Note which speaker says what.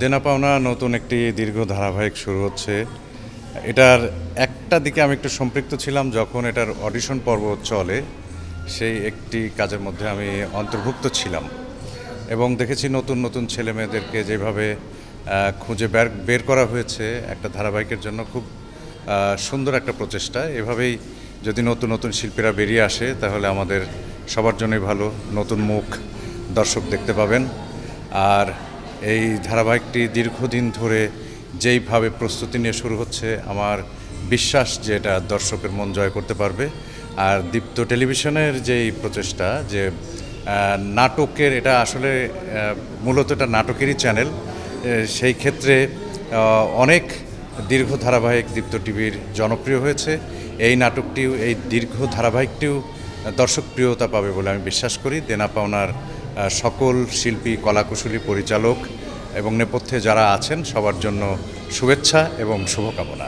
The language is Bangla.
Speaker 1: দেনা পাওনা নতুন একটি দীর্ঘ ধারাবাহিক শুরু হচ্ছে। এটার একটা দিকে আমি একটু সম্পৃক্ত ছিলাম যখন এটার অডিশন পর্ব চলে, সেই একটি কাজের মধ্যে আমি অন্তর্ভুক্ত ছিলাম এবং দেখেছি নতুন নতুন ছেলেমেয়েদেরকে যেভাবে খুঁজে বের করা হয়েছে একটা ধারাবাহিকের জন্য। খুব সুন্দর একটা প্রচেষ্টা। এভাবেই যদি নতুন নতুন শিল্পীরা বেরিয়ে আসে তাহলে আমাদের সবার জন্যই ভালো, নতুন মুখ দর্শক দেখতে পাবেন। আর এই ধারাবাহিকটি দীর্ঘদিন ধরে যেইভাবে প্রস্তুতি নিয়ে শুরু হচ্ছে, আমার বিশ্বাস যে এটা দর্শকের মন জয় করতে পারবে। আর দীপ্ত টেলিভিশনের যেই প্রচেষ্টা যে নাটকের, এটা আসলে মূলত এটা নাটকেরই চ্যানেল, সেই ক্ষেত্রে অনেক দীর্ঘ ধারাবাহিক দীপ্ত টিভির জনপ্রিয় হয়েছে। এই নাটকটিও, এই দীর্ঘ ধারাবাহিকটিও দর্শকপ্রিয়তা পাবে বলে আমি বিশ্বাস করি। দেনা পাওনার সকল শিল্পী, কলাকুশলী, পরিচালক এবং নেপথ্যে যারা আছেন সবার জন্য শুভেচ্ছা এবং শুভকামনা।